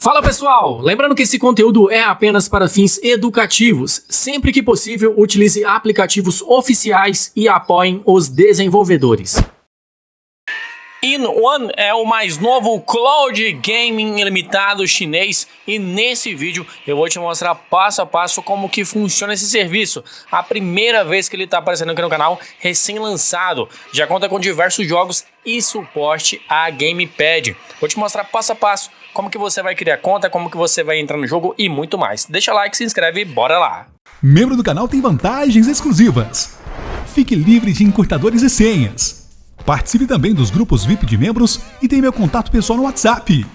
Fala pessoal, lembrando que esse conteúdo é apenas para fins educativos. Sempre que possível, utilize aplicativos oficiais e apoiem os desenvolvedores. In-One é o mais novo Cloud Gaming ilimitado chinês e nesse vídeo eu vou te mostrar passo a passo como que funciona esse serviço. A primeira vez que ele está aparecendo aqui no canal, recém-lançado, já conta com diversos jogos e suporte a Gamepad. Vou te mostrar passo a passo como que você vai criar conta, como que você vai entrar no jogo e muito mais. Deixa like, se inscreve e bora lá! Membro do canal tem vantagens exclusivas. Fique livre de encurtadores e senhas. Participe também dos grupos VIP de membros e tem meu contato pessoal no WhatsApp.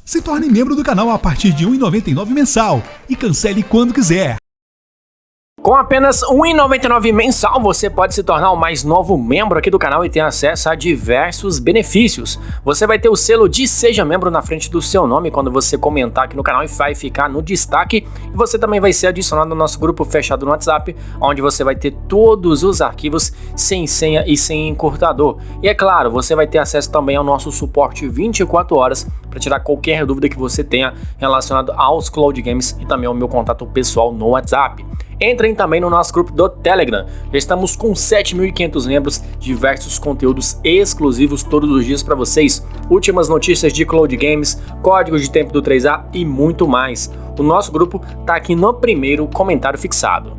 Se torne membro do canal a partir de R$ 1,99 mensal e cancele quando quiser. Com apenas R$ 1,99 mensal, você pode se tornar o mais novo membro aqui do canal e ter acesso a diversos benefícios. Você vai ter o selo de Seja Membro na frente do seu nome quando você comentar aqui no canal e vai ficar no destaque. E você também vai ser adicionado no nosso grupo fechado no WhatsApp, onde você vai ter todos os arquivos sem senha e sem encurtador. E é claro, você vai ter acesso também ao nosso suporte 24 horas para tirar qualquer dúvida que você tenha relacionado aos Cloud Games e também ao meu contato pessoal no WhatsApp. Entrem também no nosso grupo do Telegram, já estamos com 7.500 membros, diversos conteúdos exclusivos todos os dias para vocês, últimas notícias de Cloud Games, códigos de tempo do 3A e muito mais. O nosso grupo está aqui no primeiro comentário fixado.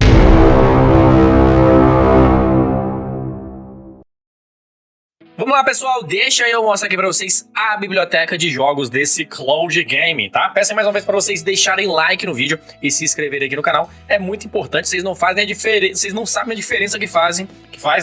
Vamos lá pessoal, deixa eu mostrar aqui pra vocês a biblioteca de jogos desse Cloud Game, tá? Peço mais uma vez pra vocês deixarem like no vídeo e se inscreverem aqui no canal, é muito importante, vocês não fazem a diferença, vocês não sabem a diferença que faz,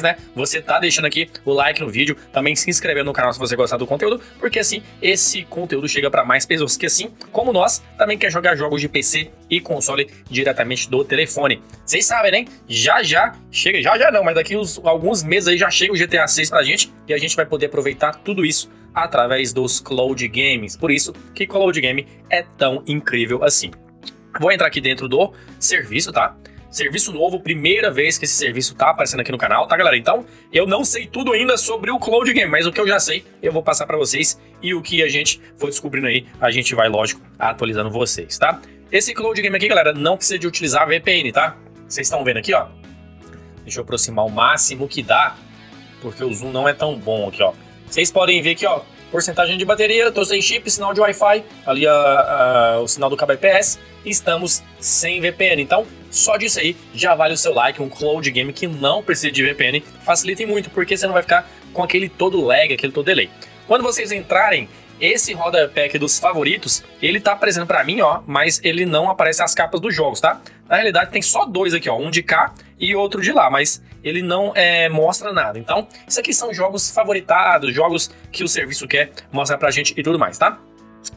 né? Você tá deixando aqui o like no vídeo, também se inscrevendo no canal se você gostar do conteúdo, porque assim, esse conteúdo chega pra mais pessoas que assim, como nós, também quer jogar jogos de PC e console diretamente do telefone. Vocês sabem, né? Já chega, já não, mas daqui alguns meses aí já chega o GTA 6 pra gente e a gente vai poder aproveitar tudo isso através dos Cloud Games. Por isso que Cloud Game é tão incrível assim. Vou entrar aqui dentro do serviço, tá? Serviço novo, primeira vez que esse serviço tá aparecendo aqui no canal, tá galera? Então, eu não sei tudo ainda sobre o Cloud Game, mas o que eu já sei, eu vou passar pra vocês e o que a gente for descobrindo aí, a gente vai, lógico, atualizando vocês, tá? Esse Cloud Game aqui, galera, não precisa de utilizar VPN, tá? Vocês estão vendo aqui, ó. Deixa eu aproximar o máximo que dá, porque o zoom não é tão bom aqui, ó. Vocês podem ver aqui, ó, porcentagem de bateria, tô sem chip, sinal de Wi-Fi, ali o sinal do cabo IPS, estamos sem VPN. Então, só disso aí já vale o seu like, um Cloud Game que não precisa de VPN, facilita muito, porque você não vai ficar com aquele todo lag, aquele todo delay. Quando vocês entrarem, esse rodapé aqui dos favoritos, ele tá aparecendo pra mim, ó, mas ele não aparece as capas dos jogos, tá? Na realidade tem só dois aqui, ó, um de cá e outro de lá, mas ele não mostra nada. Então, isso aqui são jogos favoritados, jogos que o serviço quer mostrar pra gente e tudo mais, tá?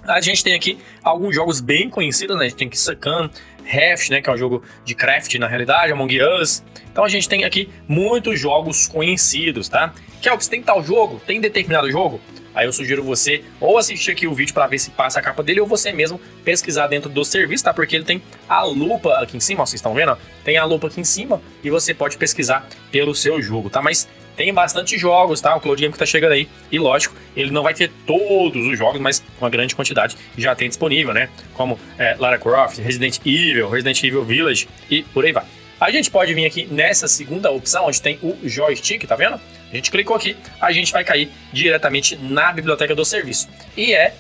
A gente tem aqui alguns jogos bem conhecidos, né? A gente tem aqui Succumb, Raft, né? Que é um jogo de craft na realidade, Among Us. Então a gente tem aqui muitos jogos conhecidos, tá? Kelps, tem tal jogo? Tem determinado jogo? Aí eu sugiro você ou assistir aqui o vídeo para ver se passa a capa dele ou você mesmo pesquisar dentro do serviço, tá? Porque ele tem a lupa aqui em cima, ó, vocês estão vendo? Ó? Tem a lupa aqui em cima e você pode pesquisar pelo seu jogo, tá? Mas tem bastante jogos, tá? O Cloud Game que tá chegando aí. E lógico, ele não vai ter todos os jogos, mas uma grande quantidade já tem disponível, né? Como Lara Croft, Resident Evil Village e por aí vai. A gente pode vir aqui nessa segunda opção, onde tem o joystick, tá vendo? A gente clicou aqui, a gente vai cair diretamente na biblioteca do serviço. E é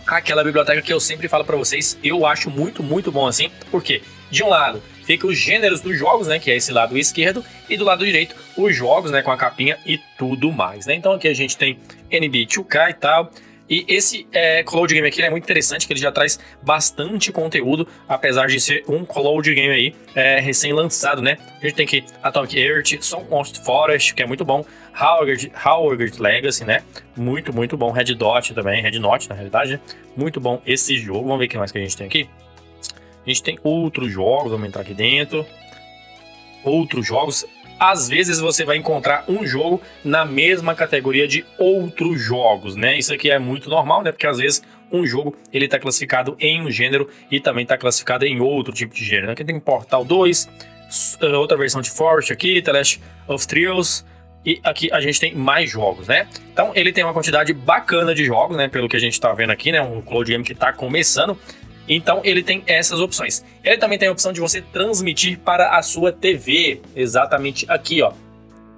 aquela biblioteca que eu sempre falo pra vocês, eu acho muito bom assim, porque de um lado fica os gêneros dos jogos, né, que é esse lado esquerdo, e do lado direito os jogos, né, com a capinha e tudo mais, né? Então aqui a gente tem NBA 2K e tal. E esse Cloud Game aqui é muito interessante, que ele já traz bastante conteúdo, apesar de ser um Cloud Game aí recém-lançado, né? A gente tem aqui Atomic Earth, Lost Forest, que é muito bom, Hogwarts Legacy, né? Muito bom, Red Dot também, Red Knot na realidade, né? Muito bom esse jogo. Vamos ver o que mais que a gente tem aqui. A gente tem outros jogos, vamos entrar aqui dentro. Outros jogos. Às vezes você vai encontrar um jogo na mesma categoria de outros jogos, né? Isso aqui é muito normal, né? Porque às vezes um jogo ele está classificado em um gênero e também está classificado em outro tipo de gênero. Aqui tem Portal 2, outra versão de Forest aqui, The Last of Trios e aqui a gente tem mais jogos, né? Então ele tem uma quantidade bacana de jogos, né? Pelo que a gente tá vendo aqui, né? Um cloud game que tá começando. Então ele tem essas opções. Ele também tem a opção de você transmitir para a sua TV, exatamente aqui, ó.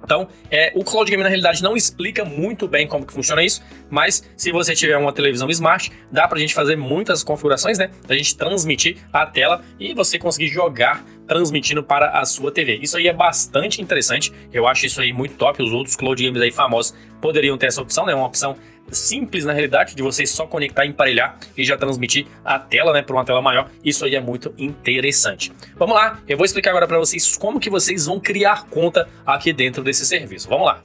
Então, o Cloud Game na realidade não explica muito bem como que funciona isso, mas se você tiver uma televisão Smart, dá pra gente fazer muitas configurações, né? Da gente transmitir a tela e você conseguir jogar transmitindo para a sua TV. Isso aí é bastante interessante, eu acho isso aí muito top. Os outros Cloud Games aí famosos poderiam ter essa opção, né? Uma opção simples na realidade, de você só conectar, emparelhar e já transmitir a tela, né, para uma tela maior. Isso aí é muito interessante. Vamos lá, eu vou explicar agora para vocês como que vocês vão criar conta aqui dentro desse serviço. Vamos lá.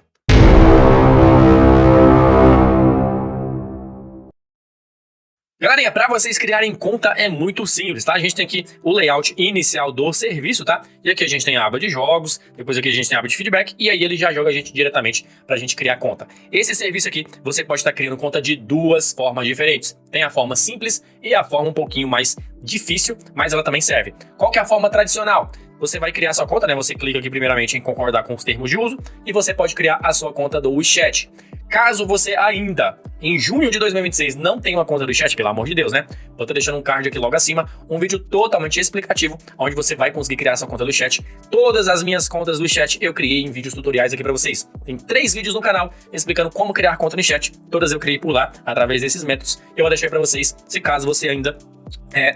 Galerinha, para vocês criarem conta é muito simples, tá? A gente tem aqui o layout inicial do serviço, tá? E aqui a gente tem a aba de jogos, depois aqui a gente tem a aba de feedback, e aí ele já joga a gente diretamente pra gente criar conta. Esse serviço aqui, você pode estar criando conta de duas formas diferentes. Tem a forma simples e a forma um pouquinho mais difícil, mas ela também serve. Qual que é a forma tradicional? Você vai criar sua conta, né? Você clica aqui primeiramente em concordar com os termos de uso e você pode criar a sua conta do WeChat. Caso você ainda, em junho de 2026, não tenha uma conta do WeChat, pelo amor de Deus, né? Vou estar deixando um card aqui logo acima, um vídeo totalmente explicativo, onde você vai conseguir criar sua conta do WeChat. Todas as minhas contas do WeChat eu criei em vídeos tutoriais aqui para vocês. Tem 3 vídeos no canal explicando como criar conta no WeChat. Todas eu criei por lá, através desses métodos. Eu vou deixar para vocês, se caso você ainda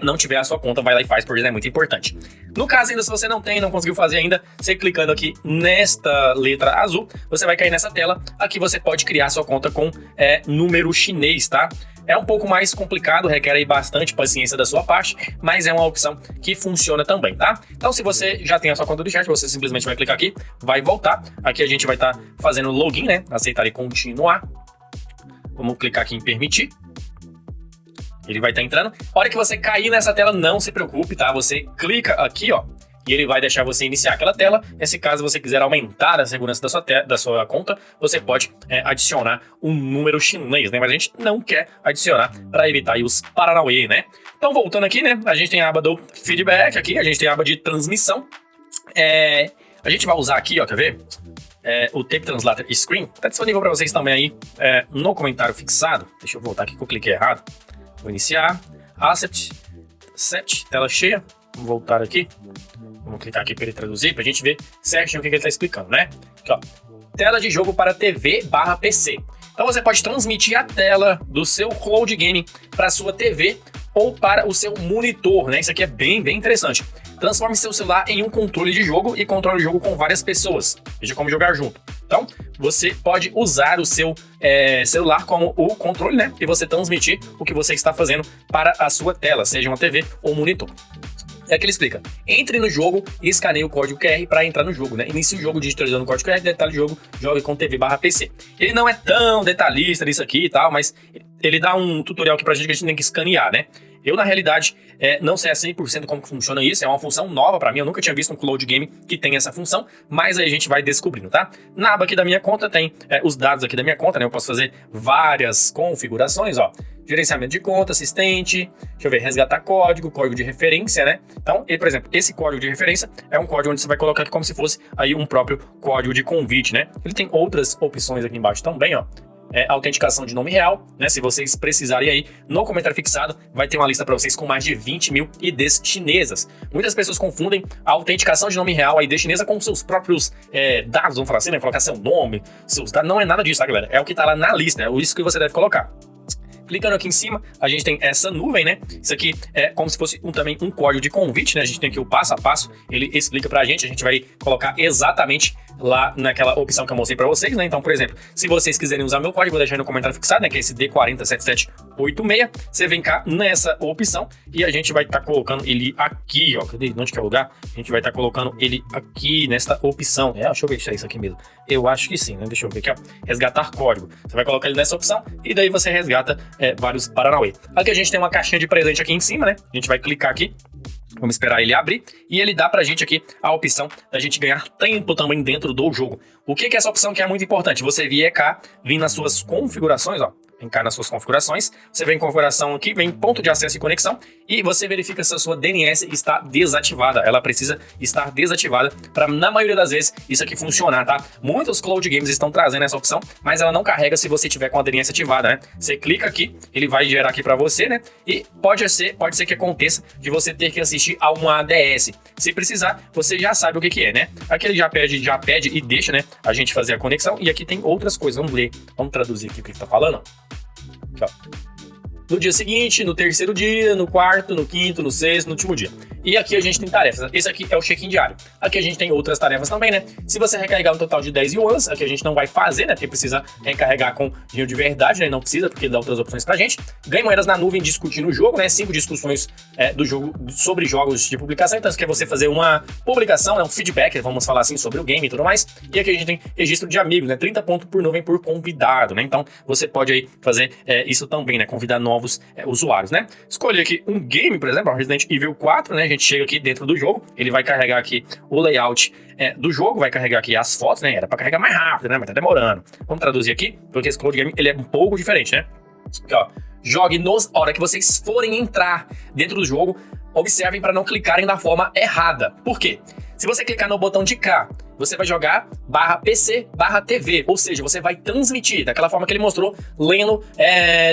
não tiver a sua conta, vai lá e faz, porque é muito importante. No caso ainda, se você não tem, não conseguiu fazer ainda, você clicando aqui nesta letra azul, você vai cair nessa tela. Aqui você pode criar sua conta com número chinês, tá? É um pouco mais complicado, requer aí bastante paciência da sua parte, mas é uma opção que funciona também, tá? Então, se você já tem a sua conta do chat, você simplesmente vai clicar aqui, vai voltar. Aqui a gente vai estar fazendo login, né? Aceitar e continuar. Vamos clicar aqui em permitir. Ele vai estar entrando. A hora que você cair nessa tela, não se preocupe, tá? Você clica aqui, ó, e ele vai deixar você iniciar aquela tela. Se caso você quiser aumentar a segurança da sua conta, você pode adicionar um número chinês, né? Mas a gente não quer adicionar para evitar aí os paranauê, né? Então, voltando aqui, né? A gente tem a aba do feedback aqui, a gente tem a aba de transmissão. A gente vai usar aqui, ó, quer ver? O Tape Translator Screen. Tá disponível para vocês também aí no comentário fixado. Deixa eu voltar aqui que eu cliquei errado. Vou iniciar, Accept, Set, tela cheia. Vamos voltar aqui. Vamos clicar aqui para ele traduzir, para a gente ver certinho o que ele está explicando, né? Aqui, ó. Tela de jogo para TV/PC. Então você pode transmitir a tela do seu Cloud Gaming para a sua TV ou para o seu monitor, né? Isso aqui é bem interessante. Transforme seu celular em um controle de jogo e controle o jogo com várias pessoas. Veja como jogar junto. Então, você pode usar o seu celular como o controle, né? E você transmitir o que você está fazendo para a sua tela, seja uma TV ou um monitor. É que ele explica. Entre no jogo e escaneie o código QR para entrar no jogo, né? Inicie o jogo digitalizando o código QR, detalhe do jogo, jogue com TV/PC. Ele não é tão detalhista nisso aqui e tal, mas ele dá um tutorial aqui pra gente que a gente tem que escanear, né? Eu, na realidade, não sei a 100% como que funciona isso, é uma função nova pra mim, eu nunca tinha visto um Cloud Game que tem essa função, mas aí a gente vai descobrindo, tá? Na aba aqui da minha conta tem os dados aqui da minha conta, né? Eu posso fazer várias configurações, ó. Gerenciamento de conta, assistente, deixa eu ver, resgatar código de referência, né? Então, por exemplo, esse código de referência é um código onde você vai colocar aqui como se fosse aí um próprio código de convite, né? Ele tem outras opções aqui embaixo também, ó. Autenticação de nome real, né? Se vocês precisarem aí, no comentário fixado, vai ter uma lista para vocês com mais de 20 mil IDs chinesas. Muitas pessoas confundem a autenticação de nome real, a ID chinesa, com seus próprios dados, vamos falar assim, né? Colocar seu nome, seus dados. Não é nada disso, tá, galera? É o que tá lá na lista, é isso que você deve colocar. Clicando aqui em cima, a gente tem essa nuvem, né? Isso aqui é como se fosse também um código de convite, né? A gente tem aqui o passo a passo, ele explica pra gente, a gente vai colocar exatamente lá naquela opção que eu mostrei pra vocês, né? Então, por exemplo, se vocês quiserem usar meu código, vou deixar aí no comentário fixado, né? Que é esse D407786. Você vem cá nessa opção e a gente vai estar colocando ele aqui, ó. Cadê? Onde que é o lugar? A gente vai estar colocando ele aqui nesta opção. Deixa eu ver se é isso aqui mesmo. Eu acho que sim, né? Deixa eu ver aqui, ó. Resgatar código. Você vai colocar ele nessa opção e daí você resgata vários paranauê. Aqui a gente tem uma caixinha de presente aqui em cima, né? A gente vai clicar aqui. Vamos esperar ele abrir e ele dá pra gente aqui a opção da gente ganhar tempo também dentro do jogo. O que é essa opção que é muito importante? Você vir cá, vir nas suas configurações, ó. vem cá nas suas configurações, você vem em configuração aqui, vem ponto de acesso e conexão, e você verifica se a sua DNS está desativada. Ela precisa estar desativada para, na maioria das vezes, isso aqui funcionar, tá? Muitos cloud games estão trazendo essa opção, mas ela não carrega se você tiver com a DNS ativada, né? Você clica aqui, ele vai gerar aqui para você, né? E pode ser que aconteça de você ter que assistir a uma ADS. Se precisar, você já sabe o que é, né? Aqui ele já pede e deixa, né, a gente fazer a conexão, e aqui tem outras coisas, vamos ler, vamos traduzir aqui o que ele tá falando. Aqui, ó. No dia seguinte, no terceiro dia, no quarto, no quinto, no sexto, no último dia. E aqui a gente tem tarefas. Esse aqui é o check-in diário. Aqui a gente tem outras tarefas também, né? Se você recarregar um total de 10 yuans, aqui a gente não vai fazer, né? Porque precisa recarregar com dinheiro de verdade, né? Não precisa, porque dá outras opções pra gente. Ganhe moedas na nuvem discutindo o jogo, né? 5 discussões do jogo sobre jogos de publicação. Então, se quer você fazer uma publicação, né? Um feedback, vamos falar assim, sobre o game e tudo mais. E aqui a gente tem registro de amigos, né? 30 pontos por nuvem por convidado, né? Então, você pode aí fazer isso também, né? Convidar novos usuários, né? Escolher aqui um game, por exemplo, Resident Evil 4, né? A gente chega aqui dentro do jogo, ele vai carregar aqui o layout do jogo, vai carregar aqui as fotos, né? Era para carregar mais rápido, né? Mas tá demorando. Vamos traduzir aqui, porque esse cloud game ele é um pouco diferente, né? Aqui, ó. Jogue a hora que vocês forem entrar dentro do jogo, observem para não clicarem da forma errada. Por quê? Se você clicar no botão de cá, você vai jogar /PC/TV, ou seja, você vai transmitir daquela forma que ele mostrou, lendo,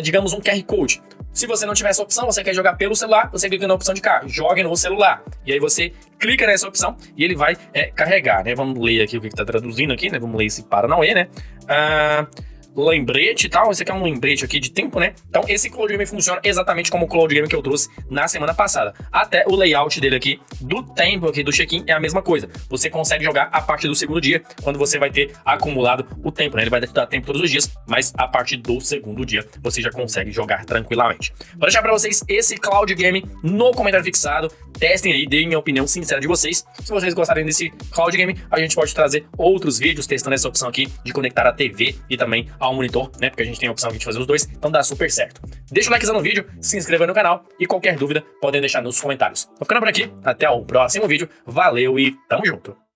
digamos, um QR Code. Se você não tiver essa opção, você quer jogar pelo celular, você clica na opção de cá, jogue no celular. E aí você clica nessa opção e ele vai carregar, né? Vamos ler aqui o que está traduzindo aqui, né? Vamos ler esse Paranauê, né? Lembrete e tal, esse aqui é um lembrete aqui de tempo, né? Então esse Cloud Game funciona exatamente como o Cloud Game que eu trouxe na semana passada. Até o layout dele aqui, do tempo aqui, do check-in, é a mesma coisa. Você consegue jogar a partir do segundo dia, quando você vai ter acumulado o tempo, né? Ele vai dar tempo todos os dias, mas a partir do segundo dia, você já consegue jogar tranquilamente. Vou deixar pra vocês esse Cloud Game no comentário fixado. Testem aí, deem minha opinião sincera de vocês. Se vocês gostarem desse Cloud Game, a gente pode trazer outros vídeos testando essa opção aqui de conectar a TV e também ao monitor, né? Porque a gente tem a opção de fazer os dois, então dá super certo. Deixa o likezão no vídeo, se inscreva no canal e qualquer dúvida podem deixar nos comentários. Tô ficando por aqui, até o próximo vídeo. Valeu e tamo junto!